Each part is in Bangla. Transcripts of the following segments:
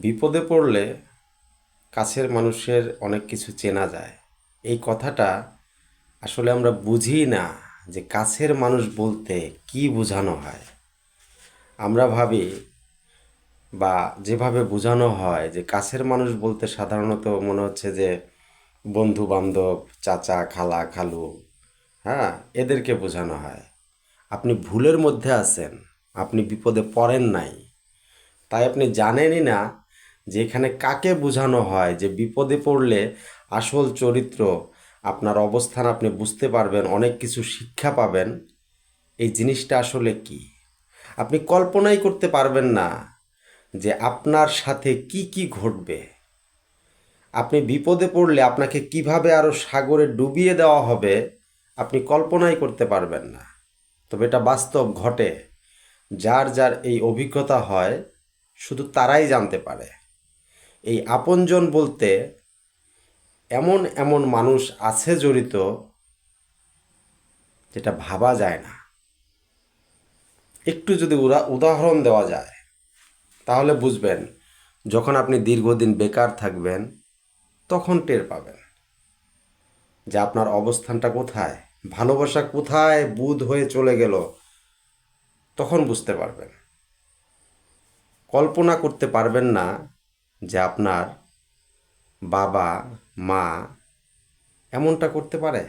বিপদে পড়লে কাছের মানুষের অনেক কিছু চেনা যায়। এই কথাটা আসলে আমরা বুঝি না যে কাছের মানুষ বলতে কি বোঝানো হয়। আমরা ভাবি বা যেভাবে বোঝানো হয় যে কাছের মানুষ বলতে সাধারণত মনে হচ্ছে যে বন্ধু বান্ধব, চাচা খালা খালু, হ্যাঁ, এদেরকে বোঝানো হয়। আপনি ভুলের মধ্যে আছেন, আপনি বিপদে পড়েন নাই, তাই আপনি জানেনই না যে এখানে কাকে বোঝানো হয়। যে বিপদে পড়লে আসল চরিত্র, আপনার অবস্থান আপনি বুঝতে পারবেন, অনেক কিছু শিক্ষা পাবেন। এই জিনিসটা আসলে কি আপনি কল্পনাই করতে পারবেন না যে আপনার সাথে কি কি ঘটবে। আপনি বিপদে পড়লে আপনাকে কিভাবে আরও সাগরে ডুবিয়ে দেওয়া হবে আপনি কল্পনাই করতে পারবেন না। তবে এটা বাস্তব ঘটে। যার যার এই অভিজ্ঞতা হয় শুধু তারাই জানতে পারে। এই আপনজন বলতে এমন এমন মানুষ আছে জড়িত যেটা ভাবা যায় না। একটু যদি উদাহরণ দেওয়া যায় তাহলে বুঝবেন। যখন আপনি দীর্ঘদিন বেকার থাকবেন তখন টের পাবেন যে আপনার অবস্থানটা কোথায়, ভালোবাসা কোথায় বুঁদ হয়ে চলে গেল, তখন বুঝতে পারবেন। কল্পনা করতে পারবেন না যে আপনার বাবা মা এমনটা করতে পারে,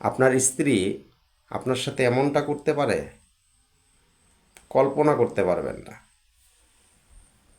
আপনার স্ত্রী আপনার সাথে এমনটা করতে পারে, কল্পনা করতে পারবেন না।